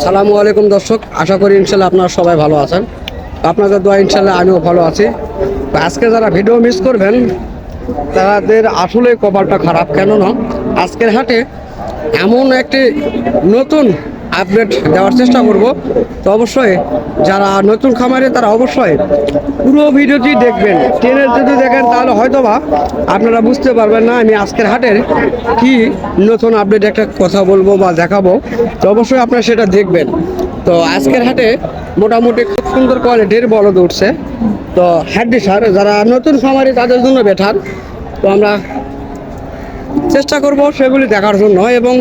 আসসালামু আলাইকুম দর্শক, আশা করি ইনশাল্লাহ আপনারা সবাই ভালো আছেন। আপনাদের দোয়া ইনশাল্লাহ আমিও ভালো আছি। তো আজকে যারা ভিডিও মিস করবেন তাদের আসলে কপালটা খারাপ, কেননা আজকের হাটে এমন একটি নতুন আপডেট দেওয়ার চেষ্টা করব। তো অবশ্যই যারা নতুন খামারে তারা অবশ্যই পুরো ভিডিওটি দেখবেন। টেনে যদি দেখেন তাহলে হয়তোবা আপনারা বুঝতে পারবেন না আমি আজকের হাটের কি নতুন আপডেট একটা কথা বলবো বা দেখাবো। তো অবশ্যই আপনারা সেটা দেখবেন। তো আজকের হাটে মোটামুটি খুব সুন্দর কোয়ালিটির বলদ উঠছে। তো হ্যাডি সার যারা নতুন খামারি তাদের জন্য বেটার। তো আমরা চেষ্টা করব সেগুলি দেখার জন্য এবং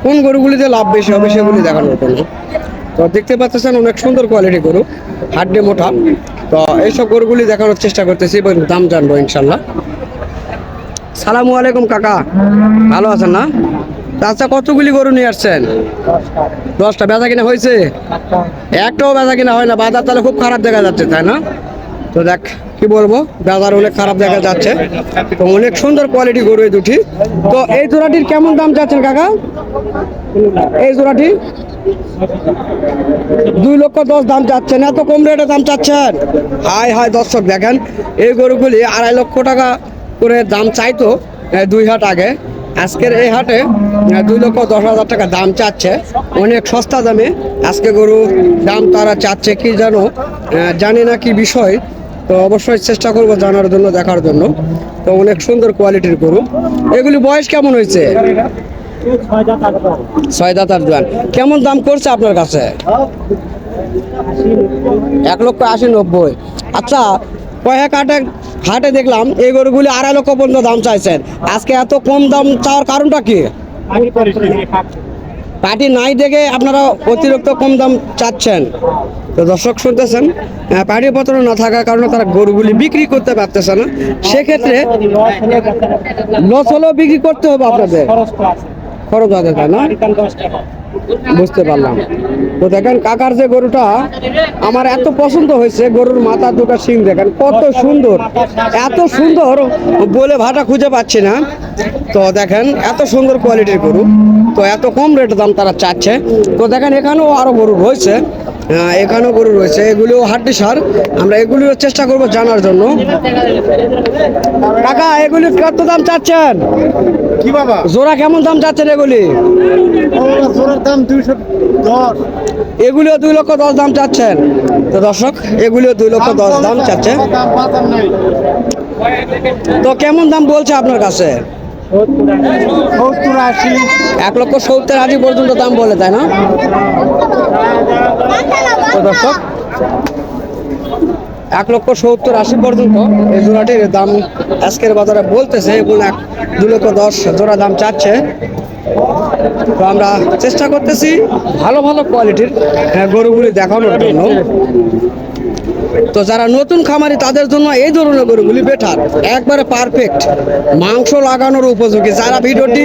কোন গরুগুলিতে লাভ বেশি হবে সেগুলি দেখানোর জন্য। তো দেখতে পাচ্ছেন অনেক সুন্দর কোয়ালিটি গরু, হাড্ডি মোটা। তো এইসব গরুগুলি দেখানোর চেষ্টা করতেছি এবং দাম জানবো ইনশাল্লাহ। সালামু আলাইকুম কাকা, ভালো আছেন না? আচ্ছা, কতগুলি গরু নিয়ে আসছেন? 10টা। বেচা কিনা হয়েছে? একটাও বেচা কিনা হয় না, বাজার তাহলে খুব খারাপ দেখা যাচ্ছে, তাই না? তো দেখ কি বলবো, বাজার অনেক খারাপ দেখা যাচ্ছে। তো অনেক সুন্দর কোয়ালিটি গরু এই দুটি। তো এই জোড়াটির কেমন দাম চাচ্ছেন কাকা? এই জোড়াটি 2,10,000 দাম চাচ্ছেন। এত কম রেটে দাম চাচ্ছেন? হাই হাই দর্শক, দেখেন এই গরুগুলি 2.5 লক্ষ টাকা করে দাম চাইতো 2 হাট আগে। আজকের এই হাটে 2,10,000 টাকা দাম চাচ্ছে, অনেক সস্তা দামে আজকে গরু দাম তারা চাচ্ছে। কি জানো, জানি না কি বিষয়। তো অবশ্যই চেষ্টা করবো জানার জন্য, দেখার জন্য। তো অনেক সুন্দর কোয়ালিটির গরু। এগুলি বয়স কেমন হয়েছে? 6 দাঁত 8 দাঁত। কেমন দাম করছে আপনার কাছে? 1,80,90,000। আচ্ছা, কয়েক হাটে দেখলাম এই গরুগুলি 2.5 লক্ষ পর্যন্ত দাম চাইছেন। আজকে এত কম দাম চাওয়ার কারণটা কি? পার্টি নাই দেখে আপনারা অতিরিক্ত কম দাম চাচ্ছেন। তো দর্শক শুনতেছেন, পার্টি পত্র না থাকার কারণে তারা গরুগুলি বিক্রি করতে পারতেছে না। সেক্ষেত্রে লস হলেও বিক্রি করতে হবে আপনাদের, খরচ আছে, তাই না? বুঝতে পারলাম। তো দেখেন কাকার যে গরুটা আমার এত পছন্দ হয়েছে, গরুর মাথা দুটো শিং দেখেন কত সুন্দর, এত সুন্দর বলে ভাটা খুঁজে পাচ্ছি না। তো দেখেন এত সুন্দর কোয়ালিটির গরু, তো এত কম রেটে দাম তারা চাচ্ছে। তো দেখেন এখানেও আরো গরু রয়েছে, এখানেও গরু রয়েছে, এগুলিও হাড্ডি সার। আমরা এগুলিও চেষ্টা করব জানার জন্য। কাকা এগুলি কত দাম চাচ্ছেন? কি বাবা, জোড়া কেমন দাম চাচ্ছেন এগুলি? জোড়ার দাম 210। এগুলিও 2,10,000 দাম চাচ্ছেন। তো দর্শক এগুলিও 2,10,000 দাম চাচ্ছে। দাম বাজার নাই। তো কেমন দাম বলছে আপনার কাছে? 70, 80। 1,70,000 আশি পর্যন্ত দাম বলে, তাই না? তো দর্শক 1,70,000 80 পর্যন্ত এই জোড়াটির দাম আজকের বাজারে বলতেছে এবং 2,10,000 জোড়া দাম চাচ্ছে। তো আমরা চেষ্টা করতেছি ভালো ভালো কোয়ালিটির গরুগুলি দেখানোর জন্য। তো যারা নতুন খামারি তাদের জন্য এই ধরনের গরুগুলি বেটার, একবারে পারফেক্ট, মাংস লাগানোর উপযোগী। যারা ভিডিওটি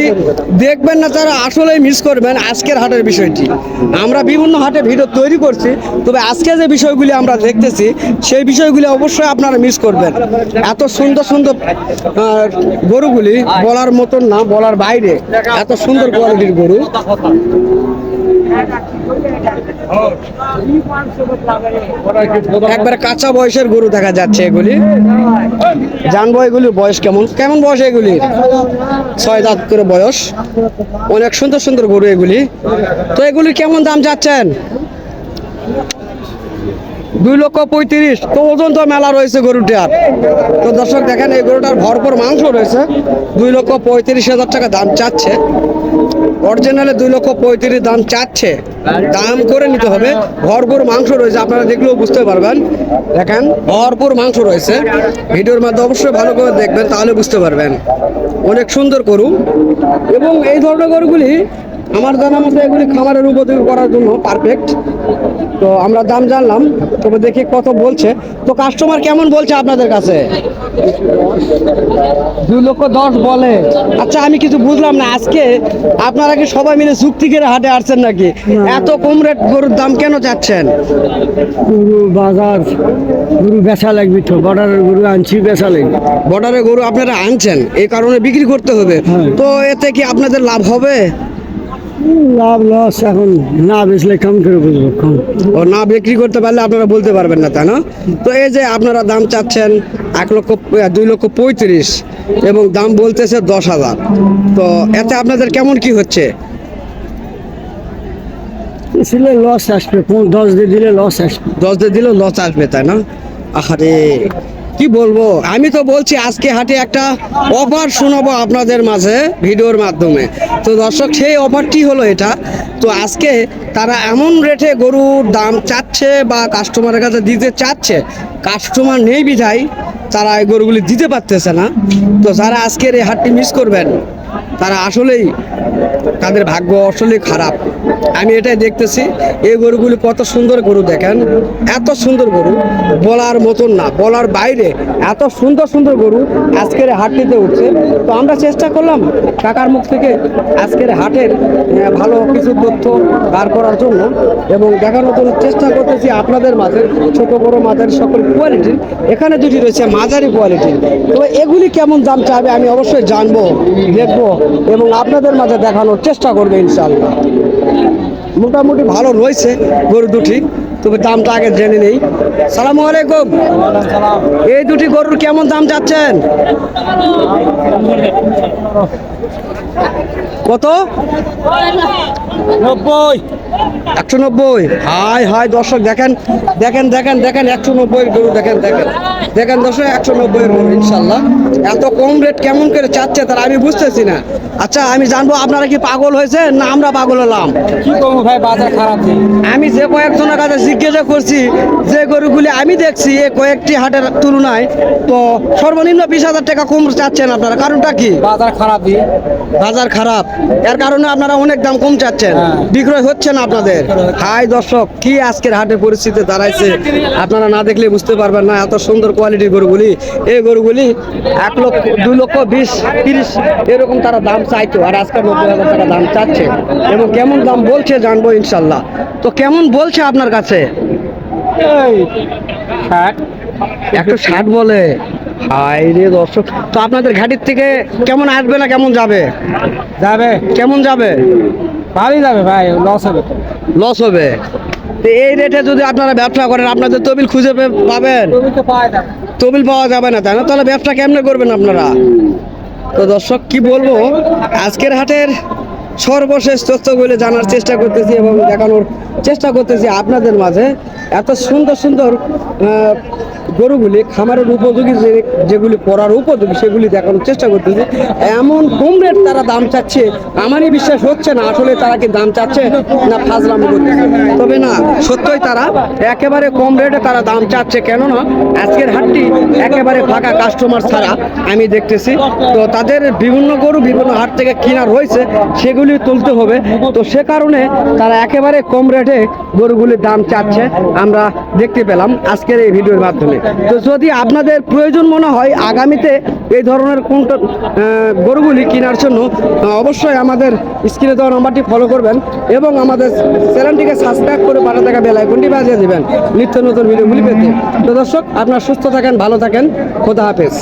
দেখবেন না তারা আসলেই মিস করবেন আজকের হাটের বিষয়টি। আমরা বিভিন্ন হাটে ভিডিও তৈরি করছি, তবে আজকে যে বিষয়গুলি আমরা দেখতেছি সেই বিষয়গুলি অবশ্যই আপনারা মিস করবেন। এত সুন্দর সুন্দর গরুগুলি বলার মতন না, বলার বাইরে এত সুন্দর কোয়ালিটির গরু। একবারে কাঁচা বয়সের গরু দেখা যাচ্ছে এগুলি। জানবো এগুলি বয়স কেমন কেমন বয়স এগুলি? 6 দাঁত করে বয়স। অনেক সুন্দর সুন্দর গরু এগুলি। তো এগুলি কেমন দাম যাচ্ছেন? 2,35,000। তো ওজন তো মেলা রয়েছে গরুটার। তো দর্শক দেখেন এই গরুটার ভরপুর মাংস রয়েছে। 2,35,000 টাকা দাম চাচ্ছে। অরিজিনালে 2,35,000 দাম চাচ্ছে, দাম করে নিতে হবে। ভরপুর মাংস রয়েছে, আপনারা দেখলেও বুঝতে পারবেন। দেখেন ভরপুর মাংস রয়েছে। ভিডিওর মাধ্যমে অবশ্যই ভালো করে দেখবেন, তাহলে বুঝতে পারবেন। অনেক সুন্দর গরু এবং এই ধরনের গরুগুলি আমার জানা মতো এগুলি খামারের উপযোগী করার জন্য পারফেক্ট। তো আমরা দাম জানলাম, তবে দেখি কত বলছে। তো কাস্টমার কেমন বলছে আপনাদের কাছে? 2,10,000 বলে। আচ্ছা, আমি কিছু বুঝলাম না, আজকে আপনারা কি সবাই মিলে চুক্তি করে হাটে আসছেন নাকি? এত কম রেট গরুর দাম কেন চাচ্ছেন? গরু বাজার, গরু বেচা লাগবে তো, বর্ডারের গরু আনছি, বেচা লাগবে। বর্ডারের গরু আপনারা আনছেন, এই কারণে বিক্রি করতে হবে। তো এতে কি আপনাদের লাভ হবে? লাভ লস এখন না বেচলে কেমন করে বুঝবো কম। ও না বিক্রি করতে পারলে আপনারা বলতে পারবেন না, তাই না? তো এই যে আপনারা দাম চাচ্ছেন 2,35,000 এবং দাম বলতেছে 10,000, তো এতে আপনাদের কেমন কি হচ্ছে? বেচলে লস আসবে, 10 দিয়ে দিলে লস আসবে। 10 দিয়ে দিলেও লস আসবে, তাই না? আরে কি বলবো, আমি তো বলছি আজকে হাটে একটা অফার শোনাবো আপনাদের মাঝে ভিডিওর মাধ্যমে। তো দর্শক, সেই অফারটি হলো এটা। তো আজকে তারা এমন রেটে গরুর দাম চাচ্ছে বা কাস্টমারের কাছে দিতে চাচ্ছে, কাস্টমার নেই বিধায় তারা এই গরুগুলি দিতে পারতেছে না। তো যারা আজকের এই হাটটি মিস করবেন তারা আসলেই, তাদের ভাগ্য আসলেই খারাপ। আমি এটাই দেখতেছি, এই গরুগুলি কত সুন্দর গরু দেখেন, এত সুন্দর গরু বলার মতন না, বলার বাইরে এত সুন্দর সুন্দর গরু আজকের হাটটিতে উঠছে। তো আমরা চেষ্টা করলাম কাকার মুখ থেকে আজকের হাটের ভালো কিছু তথ্য বার করার জন্য এবং দেখানোর জন্য চেষ্টা করতেছি আপনাদের মাঝে ছোট বড় মাঝের সকল কোয়ালিটির। এখানে দুটি রয়েছে মাঝারি কোয়ালিটির, তো এগুলি কেমন দাম চাবে আমি অবশ্যই জানবো, দেখবো এবং আপনাদের মাঝে দেখানোর চেষ্টা করবে ইনশাআল্লাহ। মোটামুটি ভালো রয়েছে গরু দুটি, তবে দামটা আগে জেনে নেই। সালামু আলাইকুম, এই দুটি গরুর কেমন দাম চাচ্ছেন? কত? 190। হাই হাই দর্শক, দেখেন দেখেন দেখেন দেখেন 190 গরু, দেখেন দেখেন দেখেন দর্শক, 190 গরু। ইনশাল্লাহ এত কম রেট কেমন করে চাচ্ছে তারা, আমি বুঝতেছি না। আচ্ছা, আমি জানবো আপনারা কি পাগল হয়েছে না আমরা পাগল হলাম? কি করবো ভাই, বাজার খারাপ। আমি যে কয়েকজনের কাছে জিজ্ঞাসা করছি, যে গরুগুলি আমি দেখছি এই কয়েকটি হাটের তুলনায়, তো সর্বনিম্ন 20,000 টাকা কম চাচ্ছেন আপনারা, কারণটা কি? বাজার খারাপ। বাজার খারাপ, এর কারণে আপনারা অনেক দাম কম চাচ্ছেন, বিক্রয় হচ্ছে না আপনাদের। হাই দর্শক, কি আজকের হাটের পরিস্থিতি দাঁড়াইছে আপনারা না দেখলে বুঝতে পারবেন না। এত সুন্দর কোয়ালিটির গরুগুলি, এই গরুগুলি 1 লক্ষ 2 লক্ষ 20, 30 এরকম তারা দাম চাইতো, আর আজকে 90,000 টাকা দাম চাচ্ছে এবং কেমন দাম বলছে জানবো ইনশাল্লাহ। তো কেমন বলছে আপনার কাছে? 160 বলে। হাই রে দর্শক, তো আপনাদের ঘাটির থেকে কেমন আসবে না কেমন যাবে? কেমন যাবে? ভালোই যাবে ভাই, লস হবে। লস হবে। তো এই রেটে যদি আপনারা ব্যবসা করেন আপনাদের তবিল খুঁজে পাবেন? তবিল পাওয়া যাবে না, তাই না? তাহলে ব্যবসা কেমনে করবেন আপনারা? তো দর্শক, কি বলবো, আজকের হাটের সর্বশেষ তথ্যগুলো জানার চেষ্টা করতেছি এবং দেখানোর চেষ্টা করতেছি আপনাদের মাঝে। এত সুন্দর সুন্দর গরুগুলি খামারের উপযোগী, যেগুলি পড়ার উপযোগী সেগুলি দেখানোর চেষ্টা করতেছি। এমন কম রেট তারা দাম চাচ্ছে, আমারই বিশ্বাস হচ্ছে না আসলে তারা কি দাম চাচ্ছে না ফাজলামি করতেছে। তবে না, সত্যই তারা একেবারে কম রেটে তারা দাম চাচ্ছে, কেননা আজকের হাটটি একেবারে ফাঁকা, কাস্টমার ছাড়া আমি দেখতেছি। তো তাদের বিভিন্ন গরু বিভিন্ন হাট থেকে কেনা রয়েছে, সেগুলি তুলতে হবে। তো সে কারণে তারা একেবারে কম রেটে গরুগুলির দাম চাচ্ছে, আমরা দেখতে পেলাম আজকের এই ভিডিওর মাধ্যমে। তো যদি আপনাদের প্রয়োজন মনে হয় আগামীতে এই ধরনের কোন গরুগুলি কেনার জন্য, অবশ্যই আমাদের স্ক্রিনে দেওয়া নাম্বারটি ফলো করবেন এবং আমাদের চ্যানেলটিকে সাবস্ক্রাইব করে পাশে থাকা বেল আইকনটি বাজিয়ে দেবেন নিত্য নতুন ভিডিওগুলি পেতে। তো দর্শক, আপনারা সুস্থ থাকেন, ভালো থাকেন, খোদা হাফেজ।